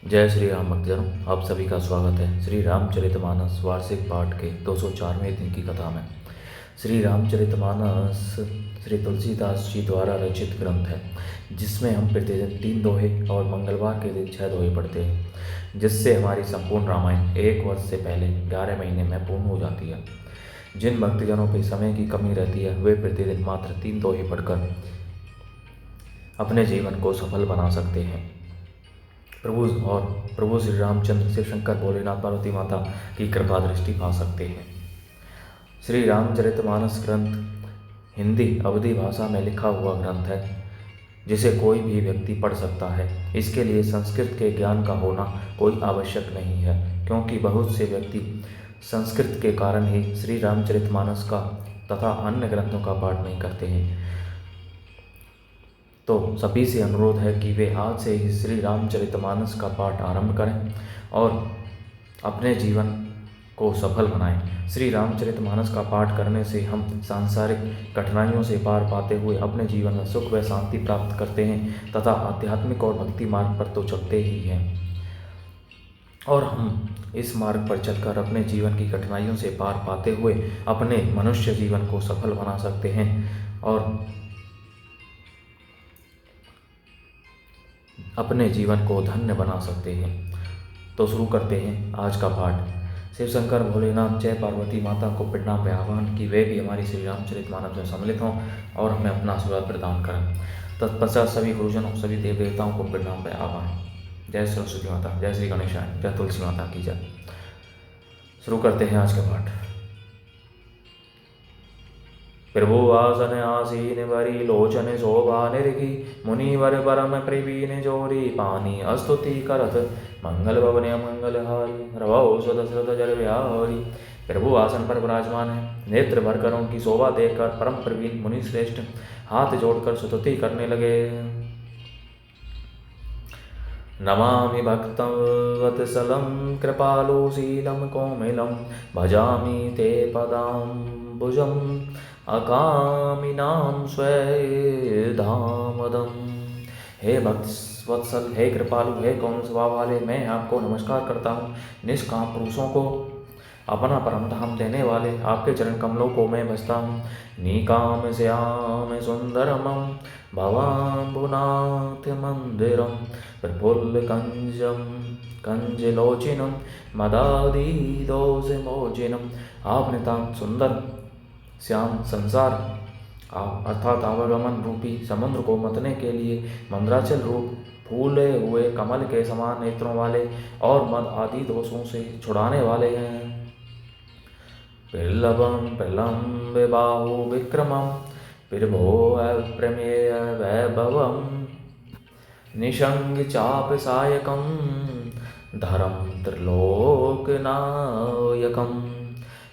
जय श्री राम भक्तजनों, आप सभी का स्वागत है श्री रामचरितमानस वार्षिक पाठ के 204वें दिन की कथा में। श्री रामचरितमानस श्री तुलसीदास जी द्वारा रचित ग्रंथ है, जिसमें हम प्रतिदिन 3 दोहे और मंगलवार के दिन 6 दोहे पढ़ते हैं, जिससे हमारी संपूर्ण रामायण 1 वर्ष से पहले 11 महीने में पूर्ण हो जाती है। जिन भक्तजनों पर समय की कमी रहती है, वे प्रतिदिन मात्र 3 दोहे पढ़कर अपने जीवन को सफल बना सकते हैं। प्रभु श्री रामचंद्र शिव शंकर भोलेनाथ पार्वती माता की कृपा दृष्टि पा सकते हैं। श्री रामचरितमानस ग्रंथ हिंदी अवधी भाषा में लिखा हुआ ग्रंथ है, जिसे कोई भी व्यक्ति पढ़ सकता है। इसके लिए संस्कृत के ज्ञान का होना कोई आवश्यक नहीं है, क्योंकि बहुत से व्यक्ति संस्कृत के कारण ही श्री रामचरितमानस का तथा अन्य ग्रंथों का पाठ नहीं करते हैं। तो सभी से अनुरोध है कि वे आज से ही श्री रामचरितमानस का पाठ आरंभ करें और अपने जीवन को सफल बनाएं। श्री रामचरितमानस का पाठ करने से हम सांसारिक कठिनाइयों से पार पाते हुए अपने जीवन में सुख व शांति प्राप्त करते हैं तथा आध्यात्मिक और भक्ति मार्ग पर तो चलते ही हैं, और हम इस मार्ग पर चलकर अपने जीवन की कठिनाइयों से पार पाते हुए अपने मनुष्य जीवन को सफल बना सकते हैं और अपने जीवन को धन्य बना सकते हैं। तो शुरू करते हैं आज का पाठ। शिव शंकर भोलेनाथ जय पार्वती माता को प्रणाम व आह्वान कि वे भी हमारी श्री रामचरितमानस में सम्मिलित हों और हमें अपना आशीर्वाद प्रदान करें। तत्पश्चात सभी गुरुजनों, सभी देव देवताओं को प्रणाम व आह्वान। जय सरस्वती माता, जय श्री गणेशाय, जय तुलसी माता की जय। शुरू करते हैं आज का पाठ। प्रभु आसन आसीन बरी लोचन शोभा निरखी, मुनिवर परम प्रवीण जोरी पानी अस्तुति करत, मंगल भवन मंगलहारी रवो सुदशरथ जल विहारी। प्रभु आसन पर विराजमान है, नेत्र भरकर उनकी शोभा देखकर परम प्रवीण मुनि श्रेष्ठ हाथ जोड़कर स्तुति करने लगे। नमामि भक्तं वत्सलं कृपालुशीलं कोमलं, भजामि ते पदाम्बुजम् अकामिनां स्वधामदम्। हे भक्त वत्सल, हे कृपालु, हे कौन स्वभाव वाले, मैं आपको नमस्कार करता हूँ। निष्काम पुरुषों को अपना परम धाम देने वाले आपके चरण कमलों को मैं भजता हूँ। निकाम श्याम सुंदरमं भवाम्बुनाथ मंदिरम, प्रफुल्ल कंजम कंजलोचिनम मदादी दोष मोचिनम। आप नितांत सुंदर श्याम संसार अर्थात आवागमन रूपी समुद्र को मतने के लिए मंद्राचल रूप फूले हुए कमल के समान नेत्रों वाले और मद आदि दोषों से छुड़ाने वाले हैं। पिल्लवम प्रलम्ब बाहु विक्रमम, प्रभो अप्रमेय वैभवम, निशंग चाप सायकम, धरम त्रिलोक नायकम।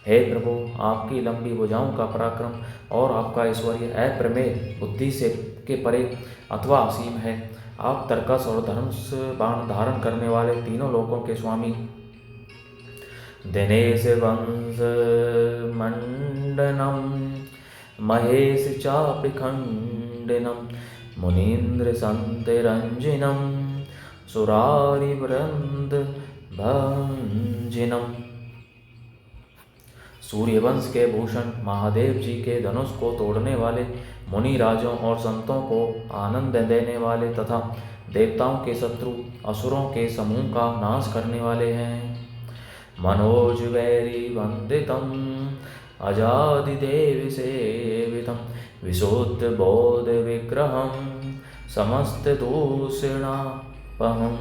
हे प्रभु, आपकी लंबी भुजाओं का पराक्रम और आपका ऐश्वर्य अप्रमेय, बुद्धि से के परे अथवा असीम है। आप तरकस और धनुष बाण धारण करने वाले तीनों लोकों के स्वामी, दिनेश वंश मंडनम, महेश चापखंडनम, मुनीन्द्र संत रंजनम, सुरारि वृंद भंजनम। सूर्यवंश के भूषण महादेव जी के धनुष को तोड़ने वाले, मुनि राजों और संतों को आनंद देने वाले तथा देवताओं के शत्रु असुरों के समूह का नाश करने वाले हैं। मनोज वैरी वंदितम, अजादिदेव सेवितम, विशुद्ध बोध विग्रहम, समस्त दूषणापहम।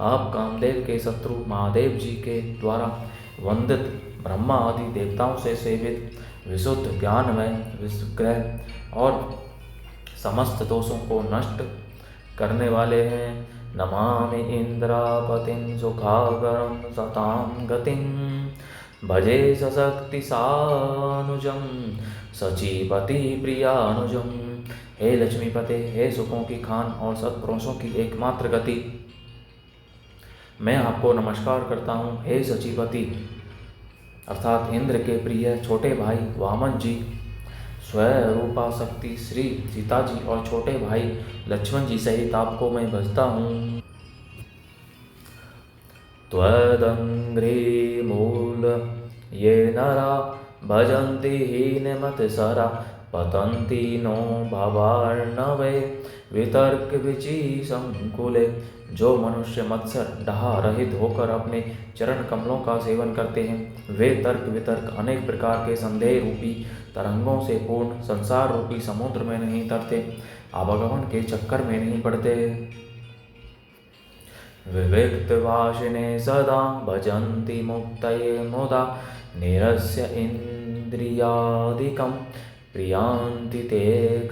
आप कामदेव के शत्रु महादेव जी के द्वारा वंदित ब्रह्मा आदि देवताओं से सेवित विशुद्ध ज्ञानमय विग्रह और समस्त दोषों को नष्ट करने वाले हैं। नमामि इंद्रापतिं सुखागरं सतां गतिं, भजे सशक्ति सानुजं सचीपति प्रियानुजं। हे लक्ष्मीपते, हे सुखों की खान और सत्पुरुषों की एकमात्र गति, मैं आपको नमस्कार करता हूँ। हे सचीपति अर्थात इंद्र के प्रिय छोटे भाई वामन जी, स्वरूपा शक्ति श्री सीता जी और छोटे भाई लक्ष्मण जी सहित आपको मैं भजता हूँ। त्वदङ्घ्रि मूल ये नरा भजन्ति हीनमतिसरा पतन्ति नो भवार्णवे वितर्क विचि संकुले। जो मनुष्य मत्सर डहा रहित होकर अपने चरण कमलों का सेवन करते हैं, वे तर्क वितर्क अनेक प्रकार के संदेह रूपी तरंगों से पूर्ण संसार रूपी समुद्र में नहीं तरते, आवागमन के चक्कर में नहीं पड़ते। विविक्तवासिने सदा भजन्ति मुक्तये मुदा निरस्य इन्द्रियादिकं प्रियांति ते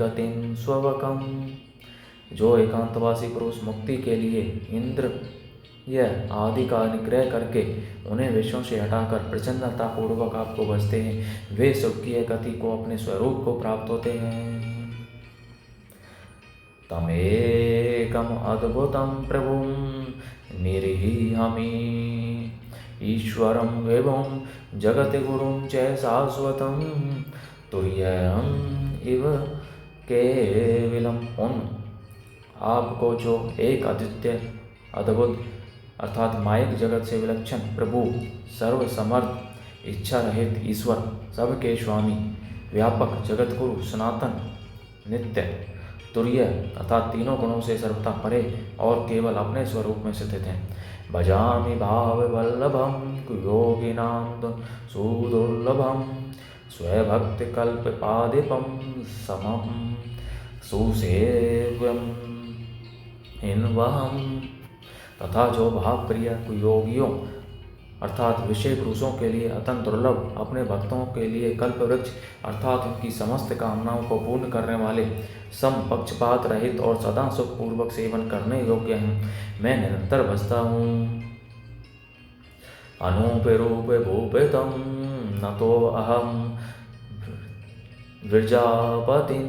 गतिं स्वकम्। जो एकांतवासी पुरुष मुक्ति के लिए इंद्र यह आदि का निग्रह करके उन्हें विषयों से हटाकर प्रसन्नता पूर्वक आपको भजते हैं, वे स्वकीय गति को अपने स्वरूप को प्राप्त होते हैं। तमेकम अद्भुतम प्रभुं निरीहमि ईश्वरं विभुं जगत गुरुं च शाश्वतं तुर्यम् इव केवलम्। उन आपको जो एक अद्वितीय अद्भुत अर्थात मायिक जगत से विलक्षण प्रभु, सर्व समर्थ, इच्छा रहित ईश्वर, सबके स्वामी, व्यापक जगत गुरु, सनातन, नित्य, तुर्य अर्थात तीनों गुणों से सर्वथा परे और केवल अपने स्वरूप में स्थित हैं। भजामि भाव वल्लभम योगिनां सुदुर्लभम स्वभक्ति कल्प पादिपम समम सुसेव्यम इन्वहम। तथा जो भाव प्रिय योगियों अर्थात विषय पुरुषों के लिए अत्यंत दुर्लभ, अपने भक्तों के लिए कल्प वृक्ष अर्थात उनकी समस्त कामनाओं को पूर्ण करने वाले, सम पक्षपात रहित और सदा सुख पूर्वक सेवन करने योग्य हैं, मैं निरंतर भजता हूँ। अनूपरूप भूपितं नतो अहम विरजापतिं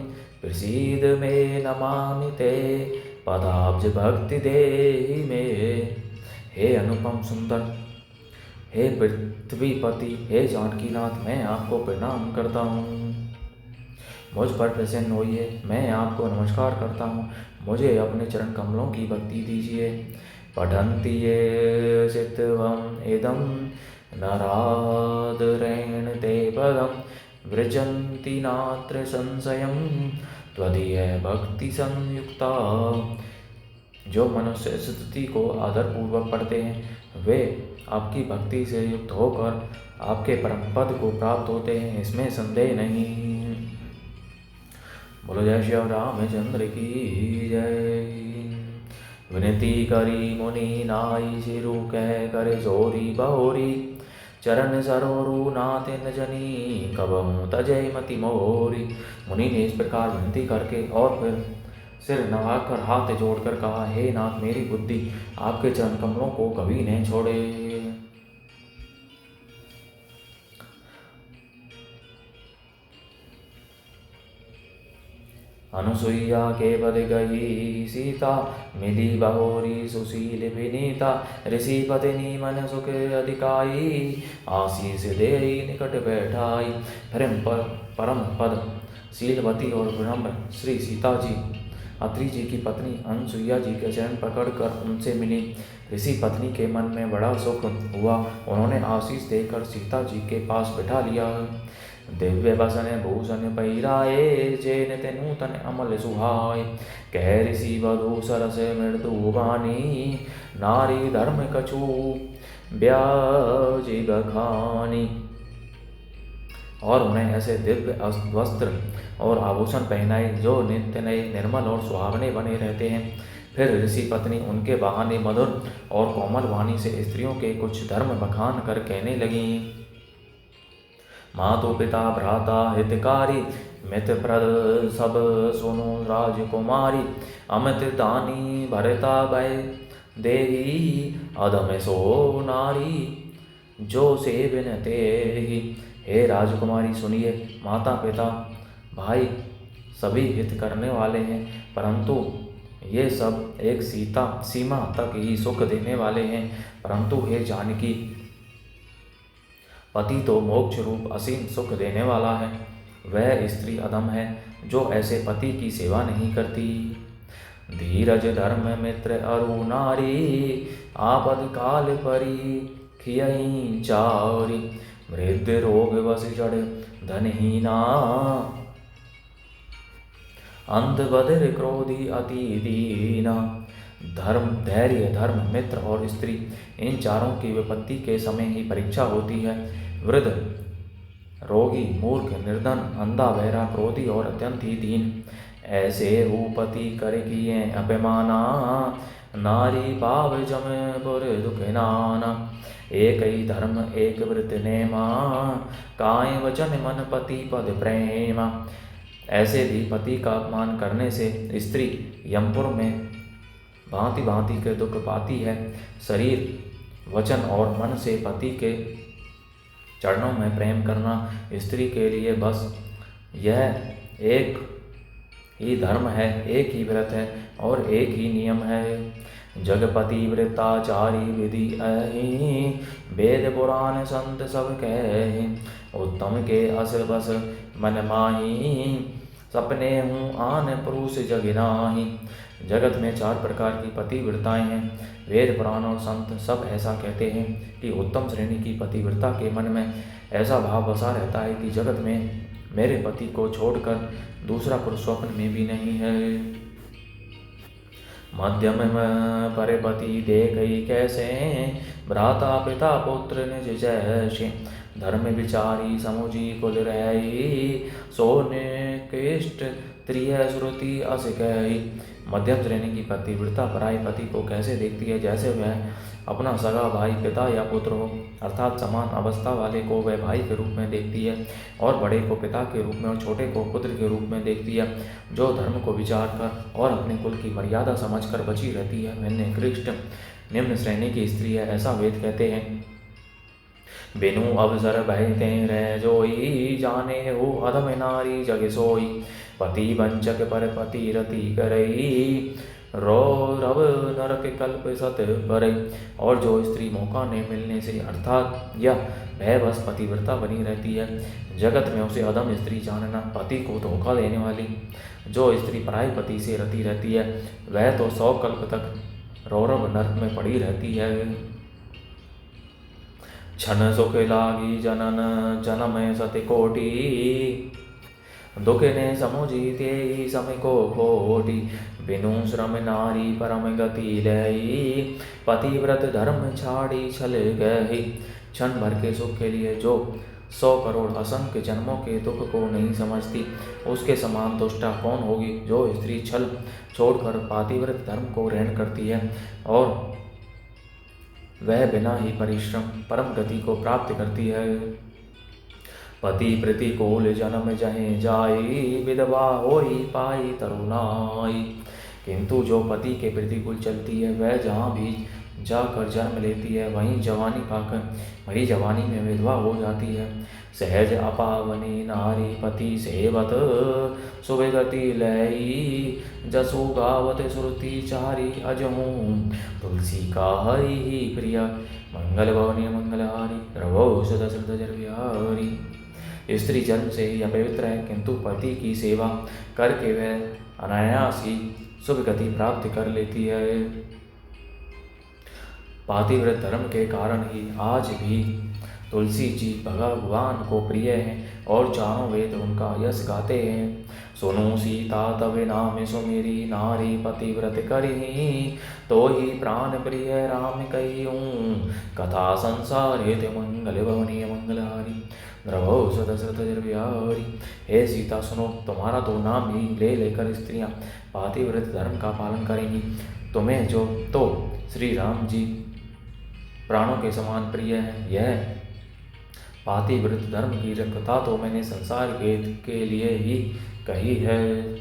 प्रसीद मे नमामि ते पदाब्ज भक्ति देहि मे। हे अनुपम सुंदर, हे पृथ्वीपति, हे जानकीनाथ, मैं आपको प्रणाम करता हूँ, मुझ पर प्रसन्न होइए, मैं आपको नमस्कार करता हूँ, मुझे अपने चरण कमलों की भक्ति दीजिए। पठन्ति ये चित्तवम् इदं नरादरेण ते पदं व्रजन्ति नात्र संशयं त्वदीय भक्ति संयुक्ता। जो मनुष्य इस स्तुति को आदरपूर्वक पढ़ते हैं, वे आपकी भक्ति से युक्त होकर आपके परम पद को प्राप्त होते हैं, इसमें संदेह नहीं। बोलो जय श्री रामचंद्र की जय। विनती करी मुनि नाई सिरु कह कर जोरी बहोरी चरण सरोरु नाथ न जनी कबहूँ तजय मति मोरी। मुनि ने इस प्रकार विनती करके और फिर सिर नवाकर हाथ जोड़कर कहा, हे नाथ, मेरी बुद्धि आपके चरण कमलों को कभी नहीं छोड़े। अनुसुईया के पद गई सीता मिली बहोरी सुशील विनीता। ऋषि पत्नी मन सुख अधिकाई आशीष दे निकट बैठाई। परम पद शीलवती और विनम्र श्री सीता जी अत्रि जी की पत्नी अनुसुईया जी के चरण पकड़कर उनसे मिली। ऋषि पत्नी के मन में बड़ा सुख हुआ, उन्होंने आशीष देकर सीता जी के पास बिठा लिया। दिव्य बसन भूषण पहिराए जेन ते नूतन अमल सुहाय। कह ऋषि वधू सरस मृदु वाणी नारी धर्म कछु ब्याज बखानी। और उन्हें ऐसे दिव्य वस्त्र और आभूषण पहनाए जो नित्य नए निर्मल और सुहावने बने रहते हैं। फिर ऋषि पत्नी उनके बहाने मधुर और कोमल वाणी से स्त्रियों के कुछ धर्म बखान कर कहने लगी। मातो पिता भ्राता हितकारी मित प्रद सब सुनो राजकुमारी। अमित दानी भरता भय देही अधम सो नारी जो सेविन तेहि। हे राजकुमारी सुनिए, माता पिता भाई सभी हित करने वाले हैं, परंतु ये सब एक सीमा तक ही सुख देने वाले हैं। परंतु हे जानकी, पति तो मोक्ष रूप असीम सुख देने वाला है। वह स्त्री अधम है जो ऐसे पति की सेवा नहीं करती। धीरज धर्म मित्र अरु नारी, आपद काल परी खियई चारी। वृद्ध रोग वश जड़ धनहीना, अंध बधिर क्रोधी अति दीना। धर्म, धैर्य, धर्म, मित्र और स्त्री, इन चारों की विपत्ति के समय ही परीक्षा होती है। वृद्ध, रोगी, मूर्ख, निर्धन, अंधा, बहरा, क्रोधी और अत्यंत ही दीन, ऐसे रूपति कर किए अपमाना। नारी पाव जम पुर दुख नाना। एक ही धर्म एक व्रत नेमा, काय वचन मन पति पद प्रेमा। ऐसे भी पति का अपमान करने से स्त्री यमपुर में भांति भांति के दुख पाती है। शरीर, वचन और मन से पति के चरणों में प्रेम करना स्त्री के लिए बस यह एक ही धर्म है, एक ही व्रत है और एक ही नियम है। जगपति वृत्ताचारी विधि अहि, वेद पुराण संत सब कहे। उत्तम के अस बस मन माही, सपने हूँ आन पुरुष जग नाही। जगत में 4 प्रकार की पतिव्रताएं हैं। वेद पुराण और संत सब ऐसा कहते हैं कि उत्तम श्रेणी की पतिव्रता के मन में ऐसा भाव बसा रहता है कि जगत में मेरे पति को छोड़कर दूसरा पुरुष स्वप्न में भी नहीं है। मध्यम में परपति देखई कैसे, भ्राता पिता पुत्र निज जैसे। धर्म विचारी समुझी कुल रही, सोने केष्ट त्रिय श्रुति अस कही। मध्यम श्रेणी की पतिव्रता पराय पति को कैसे देखती है, जैसे वह अपना सगा भाई पिता या पुत्र हो, अर्थात समान अवस्था वाले को वह भाई के रूप में देखती है और बड़े को पिता के रूप में और छोटे को पुत्र के रूप में देखती है। जो धर्म को विचार कर और अपने कुल की मर्यादा समझकर बची रहती है वह निकृष्ट निम्न श्रेणी की स्त्री है, ऐसा वेद कहते हैं। बिनु अवसर बहते रह जोई, जाने हो अधम नारी जग सोई। पति वंचक पर पति रति करई, रो रव नरक कल्प सत भरई। और जो स्त्री मौका नहीं मिलने से अर्थात यह भयवश पतिव्रता बनी रहती है, जगत में उसे अधम स्त्री जानना, पति को धोखा देने वाली। जो स्त्री पराय पति से रति रहती है वह तो 100 कल्प तक रौरव नरक में पड़ी रहती है। क्षण सुख लागी जनन जन्म सति कोटि, दुख ने समुझी ते समय को खोटी। बिनु श्रम नारी परम गति लई, पतिव्रत धर्म छाड़ी छल गई। क्षण भर के सुख के लिए जो 100 करोड़ असंख्य जन्मों के दुख को नहीं समझती, उसके समान दुष्टा कौन होगी। जो स्त्री छल छोड़कर पातिव्रत धर्म को ग्रहण करती है और वह बिना ही परिश्रम परम गति को प्राप्त करती है। पति प्रतिकूल जन्म जहे जाई, विधवा होई पाई तरुणाई। किंतु जो पति के प्रतिकूल चलती है वह जहाँ भी जाकर जन्म लेती है वहीं जवानी पाकर वही जवानी में विधवा हो जाती है। सहज अपावनी नारी पति सेवत, सुविगति लई जसु गावत श्रुति चारी। अजहूँ तुलसी का हरि ही प्रिया, मंगल भवनी मंगलहारी। रवो सदशरथ जर बिहारी। स्त्री जन्म से ही अपवित्र है, किंतु पति की सेवा करके वह अनायास ही शुभ गति प्राप्त कर लेती है। पातिव्रत धर्म के कारण ही आज भी तुलसी जी भगवान को प्रिय हैं और चारों वेद उनका यश गाते हैं। सुनो सीता तव नाम सुमेरी, नारी पतिव्रत करही, तो ही प्राण प्रिय राम कहियूं। कथा संसार हित मंगल भवनी मंगलहारी। द्रवो सदशरथ जर बिहारी। हे सीता सुनो, तुम्हारा तो नाम ही ले लेकर स्त्रियां पातिव्रत धर्म का पालन करेंगी। तुम्हें जो तो श्री राम जी प्राणों के समान प्रिय हैं। यह पातिव्रत धर्म की कथा तो मैंने संसार के लिए ही कही है।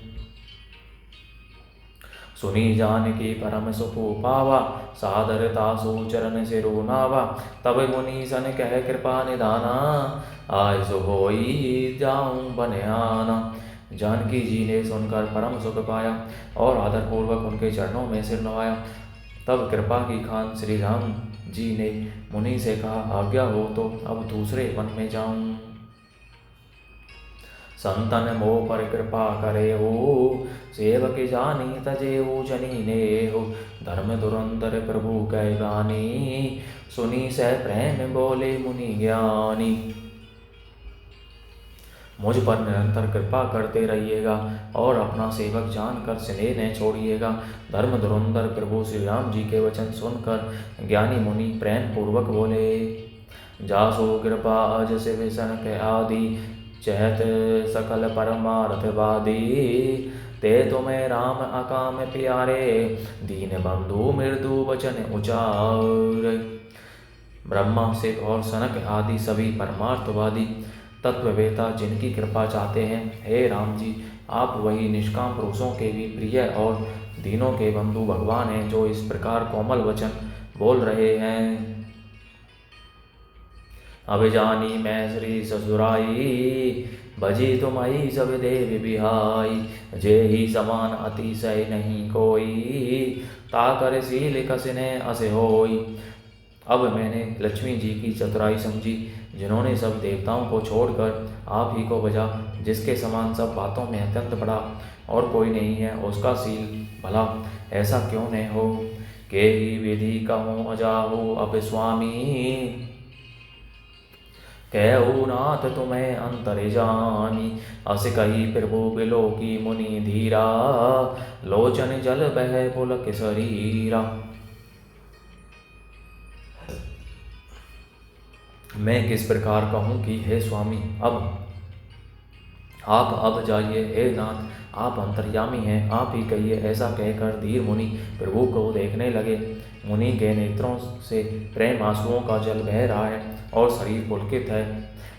सुनी जानकी परम सुख पावा, सादरता सो चरण सिरो नावा। तब मुनि सन कह कृपा निधाना, आय सो होई जाऊं बनियाना। जानकी जी ने सुनकर परम सुख पाया और आदरपूर्वक उनके चरणों में सिर नवाया। तब कृपा की खान श्री राम जी ने मुनि से कहा, आज्ञा हो तो अब दूसरे वन में जाऊं। संतन मोह पर कृपा करे हो, सेवक जानी तजे हो जनी ने हो। धर्म धुरंधर प्रभु कह गानी, सुनी सह प्रेम बोले मुनि ज्ञानी। मुझ पर निरंतर कृपा करते रहिएगा और अपना सेवक जानकर स्नेह न छोड़िएगा। धर्म धुरंधर प्रभु श्री राम जी के वचन सुनकर ज्ञानी मुनि प्रेम पूर्वक बोले, जासो कृपा अज शिव सनक आदि, चहत सकल परमार्थवादी। ते तुम्हें राम अकाम प्यारे, दीन बंधु मृदु वचन उचार। ब्रह्मा शिव और सनक आदि सभी परमार्थवादी तत्ववेता जिनकी कृपा चाहते हैं, हे राम जी आप वही निष्काम पुरुषों के भी प्रिय और दीनों के बंधु भगवान हैं, जो इस प्रकार कोमल वचन बोल रहे हैं। अब जानी मैं श्री ससुराई, भजी तुम्हारी सब देव बिहाई। जे ही समान अतिशय नहीं कोई, ताकर शील कसने अस होई। अब मैंने लक्ष्मी जी की चतुराई समझी, जिन्होंने सब देवताओं को छोड़कर आप ही को भजा। जिसके समान सब बातों में अत्यंत बड़ा और कोई नहीं है, उसका शील भला ऐसा क्यों न हो। के ही विधि कहूँ अजाहू अब स्वामी, कहू नाथ तुम्हें अंतर जानी। अस कही प्रभु बिलो की मुनि धीरा, लोचन जल बह पुलक शरीरा। मैं किस प्रकार कहूँ कि हे स्वामी आप अब जाइए, हे नाथ आप अंतर्यामी हैं, आप ही कहिए। ऐसा कहकर धीर मुनि प्रभु को देखने लगे। मुनि के नेत्रों से प्रेम आंसुओं का जल बह रहा है और शरीर पुलकित है।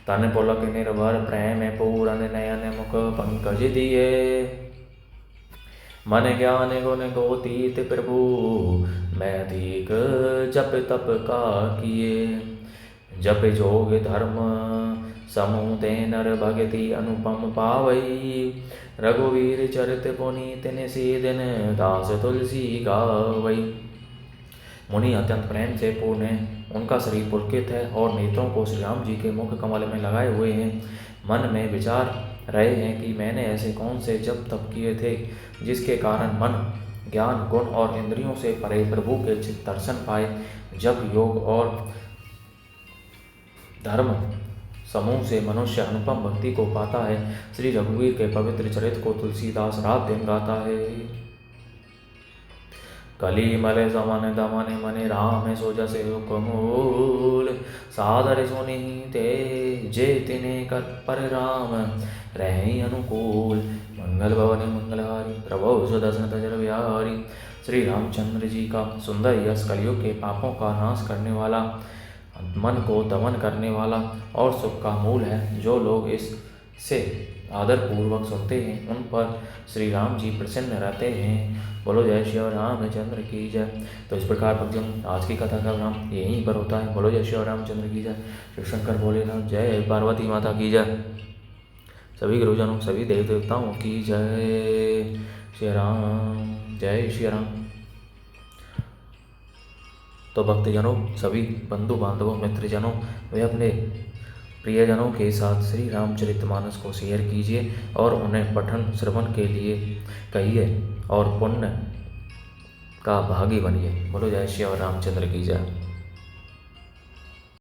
तन पुलक निर्भर प्रेम पूरन नयन मुख पंकज दिए। मन ज्ञान गुण गोतीत प्रभु, मैं अधिक जप तप का किए। जप जोग धर्म समूह ते नर भगति अनुपम पावई। रघुवीर चरित पुनीत निषेदन, दास तुलसी गावई। मुनि अत्यंत प्रेम से पूर्ण है, उनका शरीर पुलकित है और नेत्रों को श्री राम जी के मुख कमल में लगाए हुए हैं। मन में विचार रहे हैं कि मैंने ऐसे कौन से जप तप किए थे, जिसके कारण मन ज्ञान गुण और इंद्रियों से परे प्रभु के चित्त दर्शन पाए। जप योग और धर्म समूह से मनुष्य अनुपम भक्ति को पाता है। श्री रघुवीर के पवित्र चरित्र को तुलसीदास रात दिन गाता है। कली मल समन दमन मन राम सो जसे हुकमूल। सादर सुनी ते जे तिने कर पर राम, रहे अनुकूल। मंगल भवन मंगलहारी, प्रभु सुदर्शन तजर बिहारी। श्री रामचंद्र जी का सुंदर यश कलयुग के पापों का नाश करने वाला, मन को दमन करने वाला और सुख का मूल है। जो लोग इससे आदर पूर्वक सुनते हैं, उन पर श्री राम जी प्रसन्न रहते हैं। बोलो जय श्री रामचंद्र की जय। तो इस प्रकार भक्तजन आज की कथा का विराम यहीं पर होता है। बोलो जय श्री रामचंद्र की जय। शिव शंकर भोलेनाथ जय, पार्वती माता की जय। सभी गुरुजनों सभी देव देवताओं की जय। श्री राम जय श्री राम। तो भक्तजनों सभी बंधु बांधवों मित्रजनों वे अपने प्रियजनों के साथ श्री रामचरितमानस को शेयर कीजिए और उन्हें पठन श्रवण के लिए कहिए और पुण्य का भागी बनिए। बोलो जय श्री रामचंद्र की जय।